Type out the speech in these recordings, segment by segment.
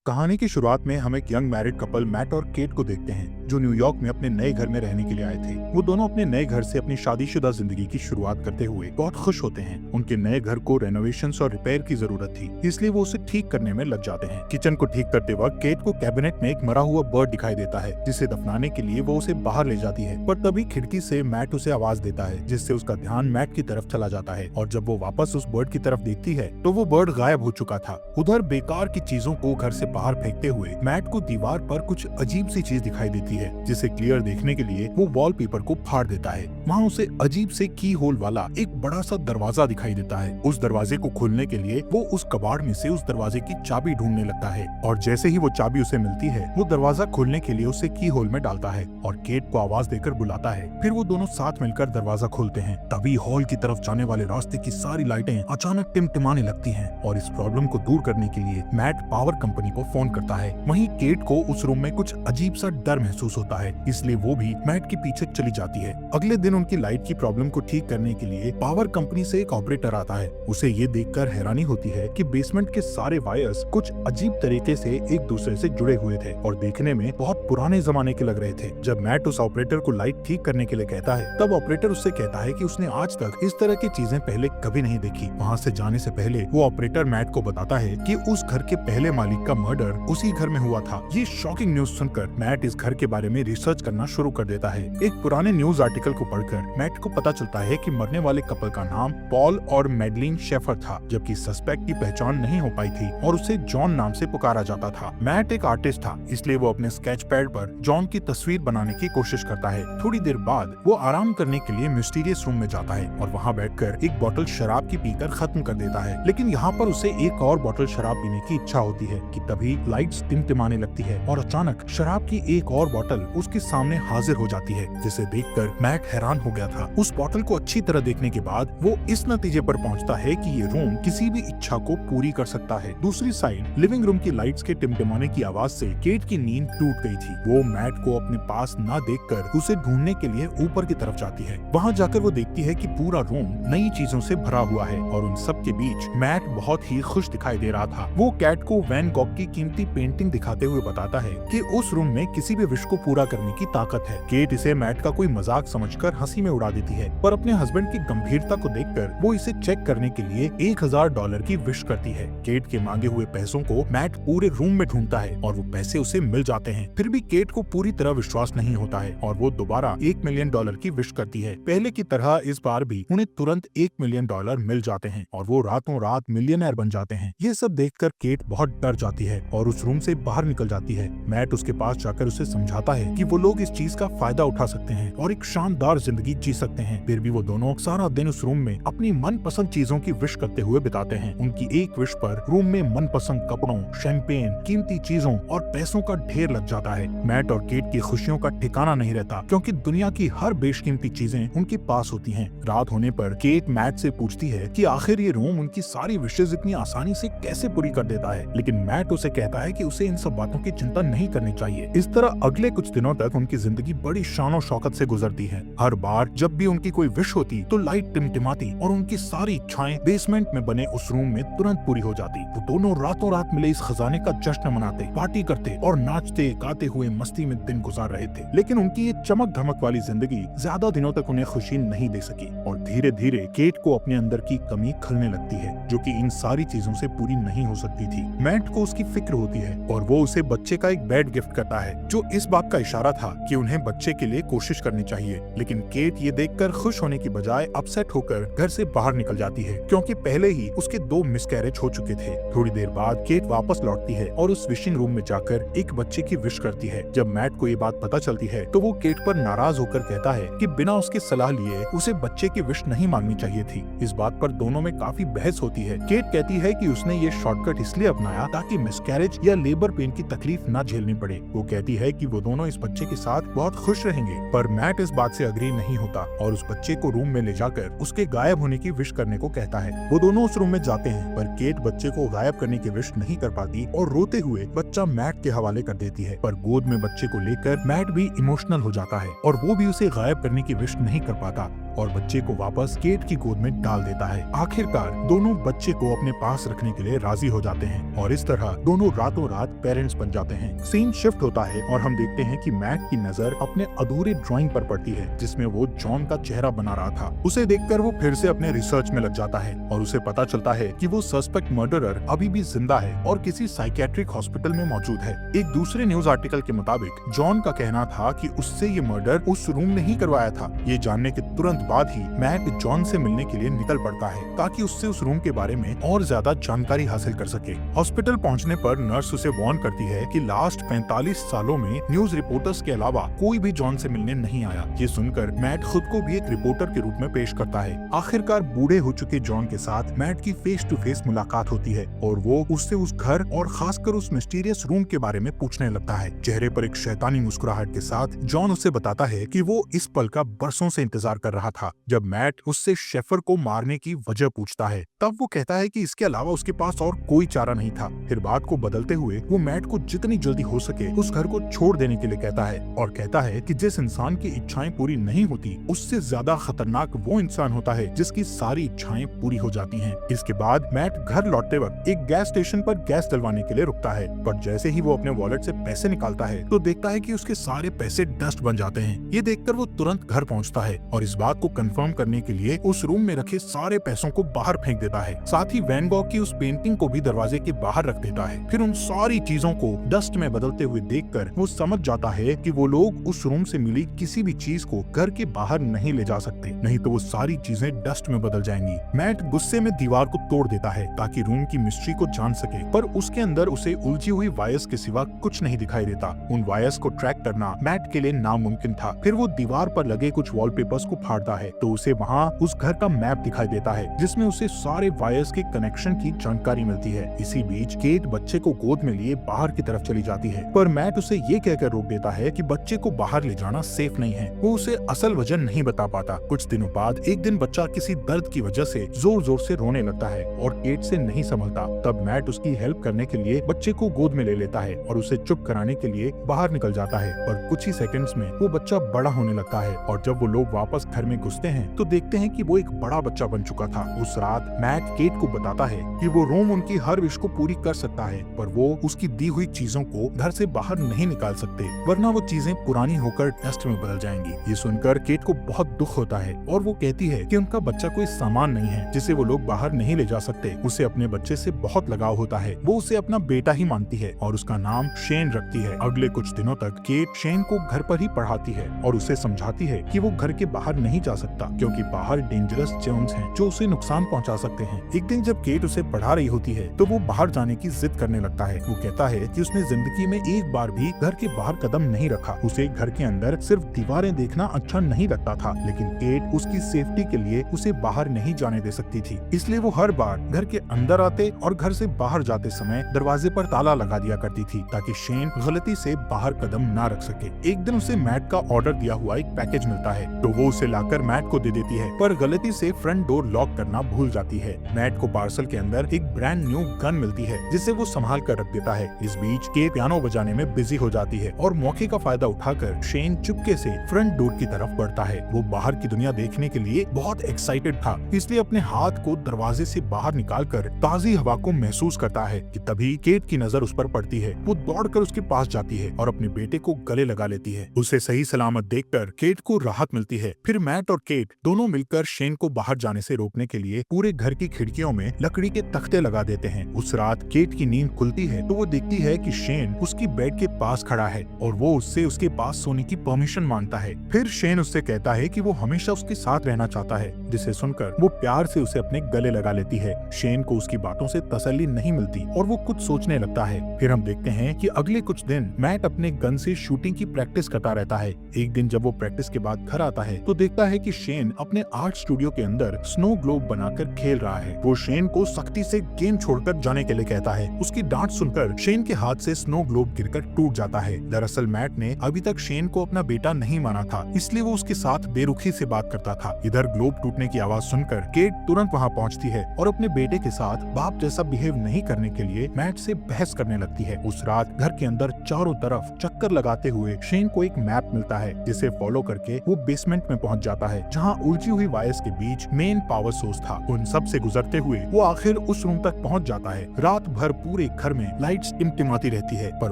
कहानी की शुरुआत में हम एक यंग मैरिड कपल मैट और केट को देखते हैं जो न्यूयॉर्क में अपने नए घर में रहने के लिए आए थे। वो दोनों अपने नए घर से अपनी शादीशुदा जिंदगी की शुरुआत करते हुए बहुत खुश होते हैं। उनके नए घर को रेनोवेशंस और रिपेयर की जरूरत थी, इसलिए वो उसे ठीक करने में लग जाते हैं। किचन को ठीक करते वक्त केट को कैबिनेट में एक मरा हुआ बर्ड दिखाई देता है, जिसे दफनाने के लिए वो उसे बाहर ले जाती है। पर तभी खिड़की से मैट उसे आवाज देता है, जिससे उसका ध्यान मैट की तरफ चला जाता है। और जब वो वापस उस बर्ड की तरफ देखती है तो वो बर्ड गायब हो चुका था। उधर बेकार की चीजों को घर से बाहर फेंकते हुए मैट को दीवार पर कुछ अजीब सी चीज दिखाई देती है, जिसे क्लियर देखने के लिए वो वॉलपेपर को फाड़ देता है। वहाँ उसे अजीब से की होल वाला एक बड़ा सा दरवाजा दिखाई देता है। उस दरवाजे को खोलने के लिए वो उस कबाड़ में से उस दरवाजे की चाबी ढूंढने लगता है, और जैसे ही वो चाबी उसे मिलती है वो दरवाजा खोलने के लिए उसे की होल में डालता है और केट को आवाज देकर बुलाता है। फिर वो दोनों साथ मिलकर दरवाजा खोलते हैं। तभी हॉल की तरफ जाने वाले रास्ते की सारी लाइटें अचानक टिमटिमाने लगती हैं, और इस प्रॉब्लम को दूर करने के लिए मैट पावर कंपनी को फोन करता है। वहीं केट को उस रूम में कुछ अजीब सा डर महसूस होता है, इसलिए वो भी मैट के पीछे चली जाती है। अगले दिन उनकी लाइट की प्रॉब्लम को ठीक करने के लिए पावर कंपनी से एक ऑपरेटर आता है। उसे ये देखकर हैरानी होती है कि बेसमेंट के सारे वायर्स कुछ अजीब तरीके से एक दूसरे से जुड़े हुए थे और देखने में बहुत पुराने जमाने के लग रहे थे। जब मैट उस ऑपरेटर को लाइट ठीक करने के लिए कहता है, तब ऑपरेटर उससे कहता है कि उसने आज तक इस तरह की चीजें पहले कभी नहीं देखी। वहाँ से जाने से पहले वो ऑपरेटर मैट को बताता है कि उस घर के पहले मालिक का मर्डर उसी घर में हुआ था। ये शॉकिंग न्यूज सुनकर मैट इस घर के बारे में रिसर्च करना शुरू कर देता है। एक पुराने न्यूज आर्टिकल को पढ़कर मैट को पता चलता है कि मरने वाले कपल का नाम पॉल और मैडलिन शेफर था, जबकि सस्पेक्ट की पहचान नहीं हो पाई थी और उसे जॉन नाम से पुकारा जाता था। मैट एक आर्टिस्ट था, इसलिए वो अपने स्केच पैड पर जॉन की तस्वीर बनाने की कोशिश करता है। थोड़ी देर बाद वो आराम करने के लिए मिस्टीरियस रूम में जाता है और वहाँ बैठकर एक बोतल शराब की पीकर खत्म कर देता है। लेकिन यहाँ पर उसे एक और बोतल शराब पीने की इच्छा होती है कि तभी लाइट्स टिमटिमाने लगती है और अचानक शराब की एक और बोतल उसके सामने हाजिर हो जाती है, जिसे देखकर मैट हैरान हो गया था। उस बोतल को अच्छी तरह देखने के बाद वो इस नतीजे पर पहुंचता है कि ये रूम किसी भी इच्छा को पूरी कर सकता है। दूसरी साइड लिविंग रूम की लाइट्स के टिमटिमाने की आवाज से केट की नींद टूट गई थी। वो मैट को अपने पास न देखकर उसे ढूंढने के लिए ऊपर की तरफ जाती है। वहाँ जाकर वो देखती है कि पूरा रूम नई चीजों से भरा हुआ है और उन सब के बीच मैट बहुत ही खुश दिखाई दे रहा था। वो कैट को वैन गॉग की कीमती पेंटिंग दिखाते हुए बताता है कि उस रूम में किसी भी विश को पूरा करने की ताकत है। केट इसे मैट का कोई मजाक समझकर हंसी में उड़ा देती है, पर अपने हस्बैंड की गंभीरता को देखकर वो इसे चेक करने के लिए $1000 की विश करती है। केट के मांगे हुए पैसों को मैट पूरे रूम में ढूंढता है और वो पैसे उसे मिल जाते हैं। फिर भी केट को पूरी तरह विश्वास नहीं होता है और वो दोबारा $1 मिलियन की विश करती है। पहले की तरह इस बार भी उन्हें तुरंत $1 मिलियन मिल जाते हैं और वो रातों रात मिलियनर बन जाते हैं। ये सब देखकर केट बहुत डर जाती है और उस रूम से बाहर निकल जाती है। मैट उसके पास जाकर उसे समझाता है कि वो लोग इस चीज का फायदा उठा सकते हैं और एक शानदार जिंदगी जी सकते हैं। फिर भी वो दोनों सारा दिन उस रूम में अपनी मनपसंद चीजों की विश करते हुए बिताते हैं। उनकी एक विश पर रूम में मनपसंद कपड़ों, शैंपेन, कीमती चीजों और पैसों का ढेर लग जाता है। मैट और केट की खुशियों का ठिकाना नहीं रहता, क्योंकि दुनिया की हर बेशकीमती चीजें उनके पास होती हैं। रात होने पर केट मैट से पूछती है कि आखिर ये रूम उनकी सारी विशेष इतनी आसानी से कैसे पूरी कर देता है, लेकिन मैट उसे कहता है कि उसे इन सब बातों की चिंता नहीं करनी चाहिए। इस तरह अगले कुछ दिनों तक उनकी जिंदगी बड़ी शानो शौकत से गुजरती है। हर बार जब भी उनकी कोई विश होती तो लाइट टिमटिमाती और उनकी सारी इच्छाएं बेसमेंट में बने उस रूम में तुरंत पूरी हो जाती। वो दोनों रातों रात मिले इस खजाने का जश्न मनाते, पार्टी करते और नाचते गाते हुए मस्ती में दिन गुजार रहे थे। लेकिन उनकी ये चमक धमक वाली जिंदगी ज्यादा दिनों तक उन्हें खुशी नहीं दे सकी और धीरे धीरे केट को अपने अंदर की कमी खलने लगती है, जो कि इन सारी चीजों से पूरी नहीं हो सकती थी। मैट को उसकी फिक्र होती है और वो उसे बच्चे का एक बेड गिफ्ट करता है, जो इस बात का इशारा था कि उन्हें बच्चे के लिए कोशिश करनी चाहिए। लेकिन केट ये देखकर खुश होने की बजाय अपसेट होकर घर से बाहर निकल जाती है, क्योंकि पहले ही उसके 2 मिसकैरेज हो चुके थे। थोड़ी देर बाद केट वापस लौटती है और उस विशिंग रूम में जाकर एक बच्चे की विश करती है। जब मैट को ये बात पता चलती है तो वो केट पर नाराज होकर कहता है कि बिना उसकी सलाह लिए उसे बच्चे की विश नहीं मांगनी चाहिए थी। इस बात पर दोनों में काफी बहस होती है। केट कहती है कि उसने ये शॉर्टकट इसलिए अपनाया ताकि मिसकैरेज या लेबर पेन की तकलीफ न झेलनी पड़े। वो कहती है कि वो दोनों इस बच्चे के साथ बहुत खुश रहेंगे, पर मैट इस बात से अग्री नहीं होता और उस बच्चे को रूम में ले जाकर उसके गायब होने की विश करने को कहता है। वो दोनों उस रूम में जाते हैं, पर केट बच्चे को गायब करने की विश नहीं कर पाती और रोते हुए बच्चा मैट के हवाले कर देती है। पर गोद में बच्चे को लेकर मैट भी इमोशनल हो जाता है और वो भी उसे गायब करने की विश नहीं कर पाता। और बच्चे को वापस केट की गोद में डाल देता है। आखिरकार दोनों बच्चे को अपने पास रखने के लिए राजी हो जाते हैं और इस तरह दोनों रातों रात पेरेंट्स बन जाते हैं। सीन शिफ्ट होता है और हम देखते हैं कि मैट की नजर अपने अधूरे ड्राइंग पर पड़ती है जिसमें वो जॉन का चेहरा बना रहा था। उसे देखकर वो फिर से अपने रिसर्च में लग जाता है और उसे पता चलता है कि वो सस्पेक्ट मर्डरर अभी भी जिंदा है और किसी साइकियाट्रिक हॉस्पिटल में मौजूद है। एक दूसरे न्यूज आर्टिकल के मुताबिक जॉन का कहना था कि उससे ये मर्डर उस रूम ने ही करवाया था। ये जानने के तुरंत बाद ही मैट जॉन से मिलने के लिए निकल पड़ता है ताकि उससे उस रूम के बारे में और ज्यादा जानकारी हासिल कर सके। हॉस्पिटल पहुंचने पर नर्स उसे वार्न करती है कि लास्ट 45 सालों में न्यूज रिपोर्टर्स के अलावा कोई भी जॉन से मिलने नहीं आया। ये सुनकर मैट खुद को भी एक रिपोर्टर के रूप में पेश करता है। आखिरकार बूढ़े हो चुके जॉन के साथ मैट की फेस टू फेस मुलाकात होती है और वो उससे उस घर और खासकर उस मिस्टीरियस रूम के बारे में पूछने लगता है। चेहरे पर एक शैतानी मुस्कुराहट के साथ जॉन उसे बताता है कि वो इस पल का बरसों से इंतजार कर रहा था जब मैट उससे शेफर को मारने की वजह पूछता है। तब वो कहता है कि इसके अलावा उसके पास और कोई चारा नहीं था। फिर बात को बदलते हुए वो मैट को जितनी जल्दी हो सके उस घर को छोड़ देने के लिए कहता है और कहता है कि जिस इंसान की इच्छाएं पूरी नहीं होती उससे ज्यादा खतरनाक वो इंसान होता है जिसकी सारी इच्छाएं पूरी हो जाती हैं। इसके बाद मैट घर लौटते वक्त एक गैस स्टेशन पर गैस डलवाने के लिए रुकता है, पर जैसे ही वो अपने वॉलेट से पैसे निकालता है तो देखता है कि उसके सारे पैसे डस्ट बन जाते हैं। ये देखकर वो तुरंत घर पहुंचता है और इस बात को कंफर्म करने के लिए उस रूम में रखे सारे पैसों को बाहर फेंक देता है। साथ ही वैन गॉग की उस पेंटिंग को भी दरवाजे के बाहर रख देता है। फिर उन सारी चीजों को डस्ट में बदलते हुए देखकर वो समझ जाता है कि वो लोग उस रूम से मिली किसी भी चीज को घर के बाहर नहीं ले जा सकते, नहीं तो वो सारी चीजें डस्ट में बदल जाएंगी। मैट गुस्से में दीवार को तोड़ देता है ताकि रूम की मिस्ट्री को जान सके, पर उसके अंदर उसे उलझी हुई वायर्स के सिवा कुछ नहीं दिखाई देता। उन वायर्स को ट्रैक करना मैट के लिए नामुमकिन था। फिर वो दीवार पर लगे कुछ वॉलपेपर्स को फाड़ता है तो उसे वहाँ उस घर का मैप दिखाई देता है जिसमें उसे सारे वायर्स के कनेक्शन की जानकारी मिलती है। इसी बीच केट बच्चे को गोद में लिए बाहर की तरफ चली जाती है, पर मैट उसे ये कहकर रोक देता है कि बच्चे को बाहर ले जाना सेफ नहीं है। वो उसे असल वजह नहीं बता पाता। कुछ दिनों बाद एक दिन बच्चा किसी दर्द की वजह से जोर जोर से रोने लगता है और केट से नहीं संभलता। तब मैट उसकी हेल्प करने के लिए बच्चे को गोद में ले लेता है और उसे चुप कराने के लिए बाहर निकल जाता है। और कुछ ही सेकंड्स में वो बच्चा बड़ा होने लगता है और जब वो लोग वापस घर में घुसते हैं तो देखते हैं कि वो एक बड़ा बच्चा बन चुका था। उस रात मैट केट को बताता है कि वो रोम उनकी हर विश को पूरी कर सकता है, पर वो उसकी दी हुई चीजों को घर से बाहर नहीं निकाल सकते, वरना वो चीजें पुरानी होकर डस्ट में बदल जाएंगी। ये सुनकर केट को बहुत दुख होता है और वो कहती है कि उनका बच्चा कोई सामान नहीं है जिसे वो लोग बाहर नहीं ले जा सकते। उसे अपने बच्चे से बहुत लगाव होता है। वो उसे अपना बेटा ही मानती है और उसका नाम शेन रखती है। अगले कुछ दिनों तक केट शेन को घर पर ही पढ़ाती है और उसे समझाती है कि वो घर के बाहर नहीं जा सकता क्योंकि बाहर डेंजरस जर्म्स हैं जो उसे नुकसान पहुंचा सकते हैं। एक दिन जब केट उसे पढ़ा रही होती है तो वो बाहर जाने की जिद करने लगता है। वो कहता है कि उसने जिंदगी में एक बार भी घर के बाहर कदम नहीं रखा। उसे घर के अंदर सिर्फ दीवारें देखना अच्छा नहीं लगता था, लेकिन केट उसकी सेफ्टी के लिए उसे बाहर नहीं जाने दे सकती थी। इसलिए वो हर बार घर के अंदर आते और घर से बाहर जाते समय दरवाजे पर ताला लगा दिया करती थी ताकि शेन गलती से बाहर कदम ना रख सके। एक दिन उसे मैट का ऑर्डर दिया हुआ एक पैकेज मिलता है तो वो उसे लाकर मैट को दे देती है, पर गलती से फ्रंट डोर लॉक करना भूल जाती है। मैट को पार्सल के अंदर एक ब्रांड न्यू गन मिलती है जिसे वो संभाल कर रख देता है। इस बीच के पियानो बजाने में बिजी हो जाती है और मौके का फायदा उठाकर शेन चुपके से फ्रंट डोर की तरफ बढ़ता है। वो बाहर की दुनिया देखने के लिए बहुत एक्साइटेड था, इसलिए अपने हाथ को दरवाजे से बाहर निकालकर ताजी हवा को महसूस करता है कि तभी केट की नजर उस पर पड़ती है। वो दौड़कर उसके पास जाती है और अपने बेटे को गले लगा लेती है। उसे सही सलामत देखकर केट को राहत मिलती है। फिर मैट और केट दोनों मिलकर शेन को बाहर जाने से रोकने के लिए पूरे घर की खिड़कियों में लकड़ी के तख्ते लगा देते हैं। उस रात केट की नींद खुलती है तो वो देखती है कि शेन उसकी बेड के पास खड़ा है और वो उससे उसके पास सोने की परमिशन मांगता है। फिर शेन उससे कहता है कि वो हमेशा उसके साथ रहना चाहता है, जिसे सुनकर वो प्यार से उसे अपने गले लगा लेती है। शेन को उसकी बातों से तसल्ली नहीं मिलती और वो कुछ सोचने लगता है। फिर हम देखते हैं कि अगले कुछ दिन मैट अपने गन से शूटिंग की प्रैक्टिस करता रहता है। एक दिन जब वो प्रैक्टिस के बाद घर आता है तो देखता है कि शेन अपने आर्ट स्टूडियो के अंदर स्नो ग्लोब बनाकर खेल रहा है। वो शेन को सख्ती से गेम छोड़कर जाने के लिए कहता है। उसकी डांट सुनकर शेन के हाथ से स्नो ग्लोब गिरकर टूट जाता है। दरअसल मैट ने अभी तक शेन को अपना बेटा नहीं माना था, इसलिए वो उसके साथ बेरुखी से बात करता था। इधर ग्लोब टूटने की आवाज सुनकर केट तुरंत वहाँ पहुँचती है और अपने बेटे के साथ बाप जैसा बिहेव नहीं करने के लिए मैट से बहस करने लगती है। उस रात घर के अंदर चारों तरफ चक्कर लगाते हुए शेन को एक मैप मिलता है जिसे फॉलो करके वो बेसमेंट में पहुँच जाता जाता है जहाँ उलझी हुई वायर्स के बीच मेन पावर सोर्स था। उन सब से गुजरते हुए वो आखिर उस रूम तक पहुँच जाता है। रात भर पूरे घर में लाइट्स टिमटिमाती रहती है, पर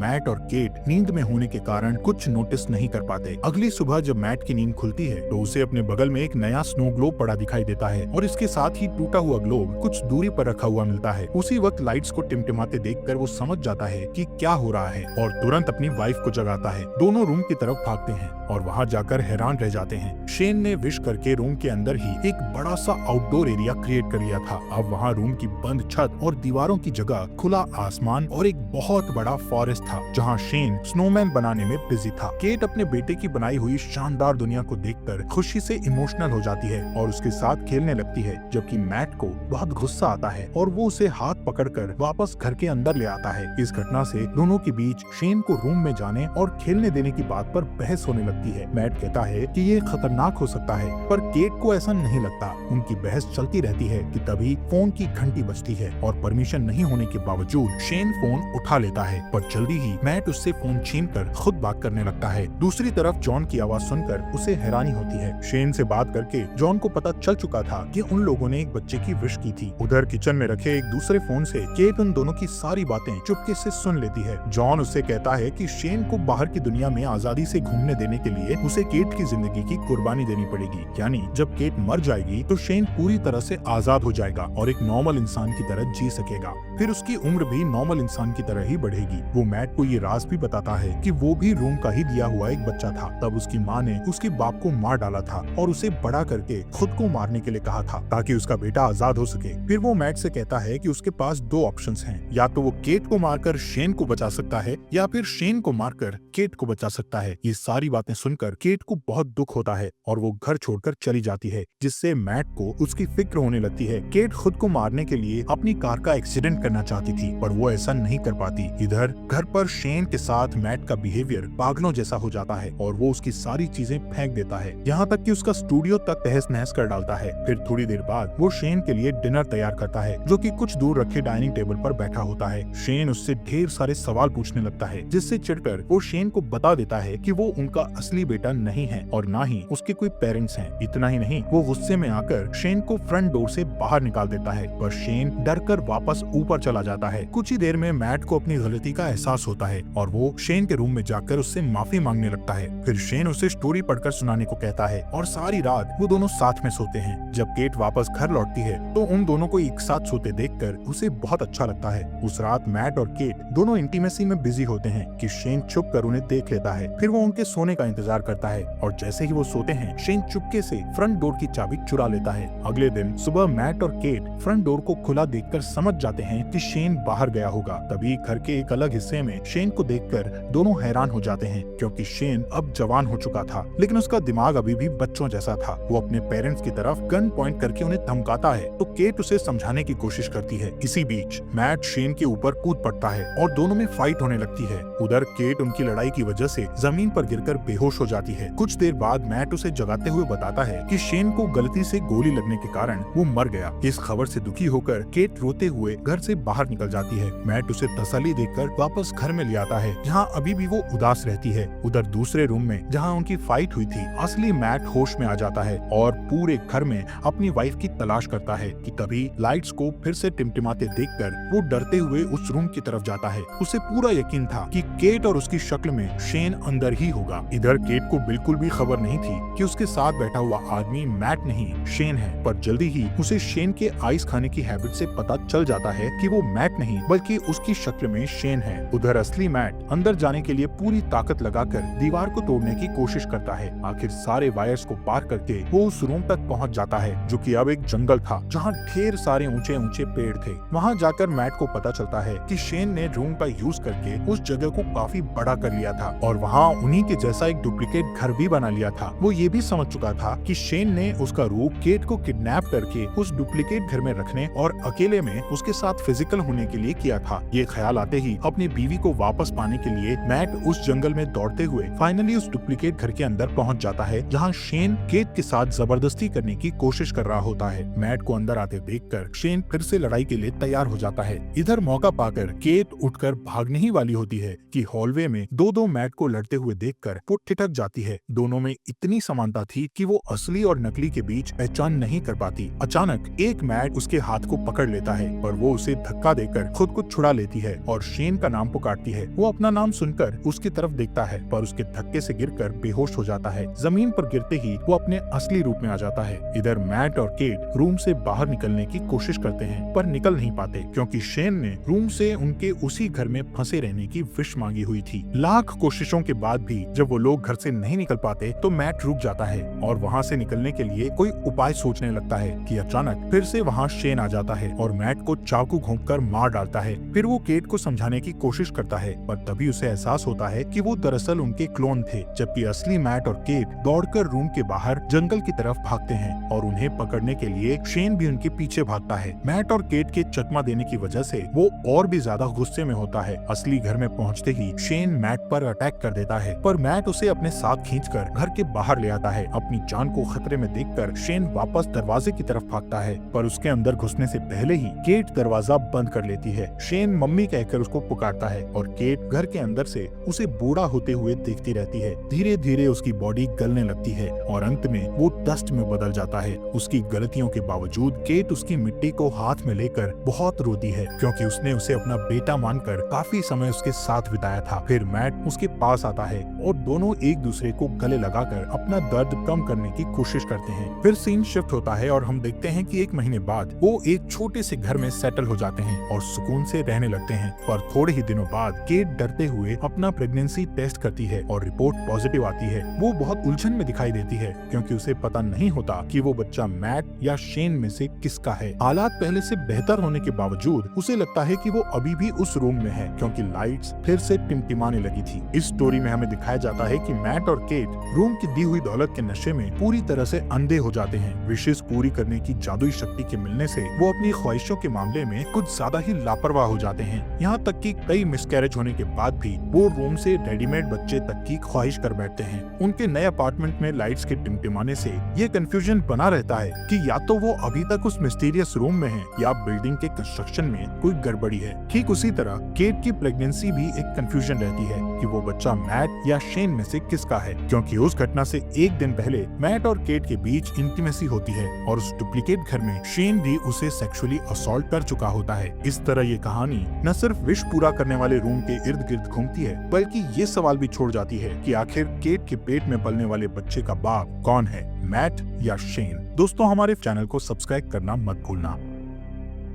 मैट और केट नींद में होने के कारण कुछ नोटिस नहीं कर पाते। अगली सुबह जब मैट की नींद खुलती है तो उसे अपने बगल में एक नया स्नो ग्लोब पड़ा दिखाई देता है और इसके साथ ही टूटा हुआ ग्लोब कुछ दूरी पर रखा हुआ मिलता है। उसी वक्त लाइट्स को टिमटिमाते देखकर वो समझ जाता है कि क्या हो रहा है और तुरंत अपनी वाइफ को जगाता है। दोनों रूम की तरफ भागते हैं और वहाँ जाकर हैरान रह जाते हैं। शेन ने विश करके रूम के अंदर ही एक बड़ा सा आउटडोर एरिया क्रिएट कर लिया था। अब वहाँ रूम की बंद छत और दीवारों की जगह खुला आसमान और एक बहुत बड़ा फॉरेस्ट था जहाँ शेन स्नोमैन बनाने में बिजी था। केट अपने बेटे की बनाई हुई शानदार दुनिया को देखकर खुशी से इमोशनल हो जाती है और उसके साथ खेलने लगती है, जबकि मैट को बहुत गुस्सा आता है और वो उसे हाथ पकड़कर वापस घर के अंदर ले आता है। इस घटना से दोनों के बीच शेन को रूम में जाने और खेलने देने की बात पर बहस होने लगती है। मैट कहता है कि ये खतरनाक हो सकता है, पर केट को ऐसा नहीं लगता। उनकी बहस चलती रहती है कि तभी फोन की घंटी बजती है और परमिशन नहीं होने के बावजूद शेन फोन उठा लेता है, पर जल्दी ही मैट उससे फोन छीनकर खुद बात करने लगता है। दूसरी तरफ जॉन की आवाज सुनकर उसे हैरानी होती है। शेन से बात करके जॉन को पता चल चुका था कि उन लोगों ने एक बच्चे की विश की थी। उधर किचन में रखे एक दूसरे फोन से केट उन दोनों की सारी बातें चुपके से सुन लेती है। जॉन उससे कहता है कि शेन को बाहर की दुनिया में आजादी से घूमने देने के लिए उसे केट की जिंदगी की कुर्बानी देनी पड़ेगी, यानी जब केट मर जाएगी तो शेन पूरी तरह से आजाद हो जाएगा और एक नॉर्मल इंसान की तरह जी सकेगा। फिर उसकी उम्र भी नॉर्मल इंसान की तरह ही बढ़ेगी। वो मैट को ये राज भी बताता है कि वो भी रूम का ही दिया हुआ एक बच्चा था। तब उसकी माँ ने उसके बाप को मार डाला था और उसे बड़ा करके खुद को मारने के लिए कहा था ताकि उसका बेटा आजाद हो सके। फिर वो मैट से कहता है कि उसके पास दो ऑप्शंस हैं, या तो वो केट को मारकर शेन को बचा सकता है या फिर शेन को मारकर केट को बचा सकता है। ये सारी बातें सुनकर केट को बहुत दुख होता है और वो घर छोड़कर चली जाती है, जिससे मैट को उसकी फिक्र होने लगती है। केट खुद को मारने के लिए अपनी कार का एक्सीडेंट करना चाहती थी, पर वो ऐसा नहीं कर पाती। इधर घर पर शेन के साथ मैट का बिहेवियर पागलों जैसा हो जाता है और वो उसकी सारी चीजें फेंक देता है, यहाँ तक कि उसका स्टूडियो तक तहस नहस कर डालता है। फिर थोड़ी देर बाद वो शेन के लिए डिनर तैयार करता है, जो कि कुछ दूर रखे डाइनिंग टेबल पर बैठा होता है। शेन उससे ढेर सारे सवाल पूछने लगता है, जिससे चिढ़कर वो शेन को बता देता है कि वो उनका असली बेटा नहीं है और ना ही उसके कोई पेरेंट्स हैं। इतना ही नहीं, वो गुस्से में आकर शेन को फ्रंट डोर से बाहर निकाल देता है, पर शेन डरकर वापस ऊपर चला जाता है। कुछ ही देर में मैट को अपनी गलती का एहसास होता है और वो शेन के रूम में जाकर उससे माफी मांगने लगता है। फिर शेन उसे स्टोरी पढ़कर सुनाने को कहता है और सारी रात वो दोनों साथ में सोते हैं। जब केट वापस घर लौटती है तो उन दोनों को एक साथ सोते देखकर उसे बहुत अच्छा लगता है। उस रात मैट और केट दोनों इंटीमेसी में बिजी होते हैं कि शेन छुप कर उन्हें देख लेता है। फिर वो उनके सोने का इंतजार करता है और जैसे ही वो सोते हैं शेन चुपके से फ्रंट डोर की चाबी चुरा लेता है। अगले दिन सुबह मैट और केट फ्रंट डोर को खुला देखकर समझ जाते हैं कि शेन बाहर गया होगा। तभी घर के एक अलग हिस्से में शेन को देखकर दोनों हैरान हो जाते हैं, क्योंकि शेन अब जवान हो चुका था, लेकिन उसका दिमाग अभी भी बच्चों जैसा था। वो अपने पेरेंट्स की तरफ गन पॉइंट करके उन्हें धमकाता है तो केट उसे समझाने की कोशिश करती है। इसी बीच मैट शेन के ऊपर कूद पड़ता है और दोनों में फाइट होने लगती है। उधर केट उनकी लड़ाई की वजह से जमीन पर गिरकर बेहोश हो जाती है। कुछ देर बाद मैट उसे जगाते हुए बताता है कि शेन को गलती से गोली लगने के कारण वो मर गया। इस खबर से दुखी होकर केट रोते हुए घर से बाहर निकल जाती है। मैट उसे तसल्ली देकर वापस घर में ले आता है, जहाँ अभी भी वो उदास रहती है। उधर दूसरे रूम में जहाँ उनकी फाइट हुई थी, असली मैट होश में आ जाता है और पूरे घर में अपनी वाइफ की तलाश करता है कि तभी लाइट्स को फिर से टिमटिमाते देखकर वो डरते हुए उस रूम की तरफ जाता है। उसे पूरा यकीन था कि केट और उसकी शक्ल में शेन अंदर ही होगा। इधर केट को बिल्कुल भी खबर नहीं थी कि उसके साथ बैठा हुआ आदमी मैट नहीं शेन है, पर जल्दी ही उसे शेन के आइस खाने की हैबिट से पता चल जाता है कि वो मैट नहीं बल्कि उसकी शक्ल में शेन है। उधर असली मैट अंदर जाने के लिए पूरी ताकत लगाकर दीवार को तोड़ने की कोशिश करता है। आखिर सारे वायर्स को पार करके वो उस रूम तक पहुंच जाता है, जो कि अब एक जंगल था जहां ढेर सारे ऊंचे ऊंचे पेड़ थे। वहां जाकर मैट को पता चलता है कि शेन ने रूम का यूज करके उस जगह को काफी बड़ा कर लिया था और वहां उन्हीं के जैसा एक डुप्लीकेट घर भी बना लिया था। वो ये भी समझ चुका था कि शेन ने उसका रूप केट को किडनैप करके उस डुप्लीकेट घर में रखने और अकेले में उसके साथ फिजिकल होने के लिए किया था। ये ख्याल आते ही अपनी बीवी को वापस पाने के लिए मैट उस जंगल में दौड़ते हुए फाइनली उस डुप्लीकेट घर के अंदर पहुंच जाता है, जहां शेन केट के साथ जबरदस्ती करने की कोशिश कर रहा होता है। मैट को अंदर आते देखकर शेन फिर से लड़ाई के लिए तैयार हो जाता है। इधर मौका पाकर केट उठकर भागने ही वाली होती है कि हॉलवे में दो मैट को लड़ते हुए देखकर वो ठिठक जाती है। दोनों में इतनी समानता थी कि वो असली और नकली के बीच पहचान नहीं कर पाती। अचानक एक मैट उसके हाथ को पकड़ लेता है पर वो उसे धक्का देकर खुद को छुड़ा लेती है और शेन का नाम पुकारती है। वो अपना नाम सुनकर उसकी तरफ देखता है पर उसके धक्के से गिरकर बेहोश हो जाता है। जमीन पर गिरते ही वो अपने असली रूप में आ जाता है। इधर मैट और केट रूम से बाहर निकलने की कोशिश करते हैं पर निकल नहीं पाते क्योंकि शेन ने रूम से उनके उसी घर में फंसे रहने की विश मांगी हुई थी। लाख कोशिशों के बाद भी जब वो लोग घर से नहीं निकल पाते तो मैट रुक जाता है और वहाँ से निकलने के लिए कोई उपाय सोचने लगता है कि अचानक फिर से वहाँ शेन आ जाता है और मैट को चाकू घोंपकर मार डालता है। फिर वो केट को समझाने की कोशिश करता है पर तभी उसे एहसास होता है कि वो दरअसल उनके क्लोन थे, जबकि असली मैट और केट दौड़कर रूम के बाहर जंगल की तरफ भागते हैं और उन्हें पकड़ने के लिए शेन भी उनके पीछे भागता है। मैट और केट के चकमा देने की वजह से वो और भी ज्यादा गुस्से में होता है। असली घर में पहुंचते ही शेन मैट पर अटैक कर देता है पर मैट उसे अपने साथ खींचकर घर के बाहर ले आता है। अपनी जान को खतरे में देखकर शेन वापस दरवाजे की तरफ भागता है पर उसके अंदर घुसने से पहले ही केट दरवाजा बंद कर लेती है। शेन मम्मी कहकर उसको पुकारता है और केट घर के अंदर से उसे बूढ़ा होते हुए देखती रहती है। धीरे धीरे उसकी बॉडी गलने लगती है और अंत में वो डस्ट में बदल जाता है। उसकी गलतियों के बावजूद केट उसकी मिट्टी को हाथ में लेकर बहुत रोती है क्योंकि उसने उसे अपना बेटा मानकर काफी समय उसके साथ बिताया था। फिर मैट उसके पास आता है और दोनों एक दूसरे को गले लगाकर अपना दर्द कम करने की कोशिश करते हैं। फिर सीन शिफ्ट होता है और हम देखते हैं कि 1 महीने बाद वो एक छोटे से घर में सेटल हो जाते हैं और सुकून से रहने लगते हैं। पर थोड़े ही दिनों बाद केट डरते हुए अपना प्रेगनेंसी टेस्ट करती है और रिपोर्ट पॉजिटिव आती है। वो बहुत उलझन में दिखाई देती है क्योंकि उसे पता नहीं होता कि वो बच्चा मैट या शेन में से किसका है। हालात पहले से बेहतर होने के बावजूद उसे लगता है कि वो अभी भी उस रूम में है क्योंकि लाइट्स फिर से टिमटिमाने लगी थी। इस स्टोरी में हमें दिखाया जाता है कि मैट और केट रूम की दी हुई दौलत के नशे में पूरी तरह से अंधे हो जाते हैं। विशेष पूरी करने की जादुई शक्ति के मिलने से वो अपनी ख्वाहिशों के मामले में कुछ ज्यादा ही लापरवाह हो जाते हैं। यहाँ तक कि कई मिसकैरेज होने के बाद भी वो रूम से रेडीमेड बच्चे तक की ख्वाहिश कर बैठते हैं। उनके नए अपार्टमेंट में लाइट्स के टिमटिमाने से ये कंफ्यूजन बना रहता है कि या तो वो अभी तक उस मिस्टीरियस रूम में है या बिल्डिंग के कंस्ट्रक्शन में कोई गड़बड़ी है। ठीक उसी तरह केट की प्रेगनेंसी भी एक कंफ्यूजन रहती है कि वो बच्चा मैट या शेन में से किसका है, क्योंकि उस घटना से 1 दिन पहले मैट और केट के बीच इंटीमेसी होती है और उस डुप्लीकेट घर में शेन भी उसे सेक्सुअली असॉल्ट कर चुका होता है। इस तरह ये कहानी न सिर्फ विश पूरा करने वाले रूम के इर्द गिर्द घूमती है बल्कि ये सवाल भी छोड़ जाती है कि आखिर केट के पेट में पलने वाले बच्चे का बाप कौन है, मैट या शेन। दोस्तों, हमारे चैनल को सब्सक्राइब करना मत भूलना।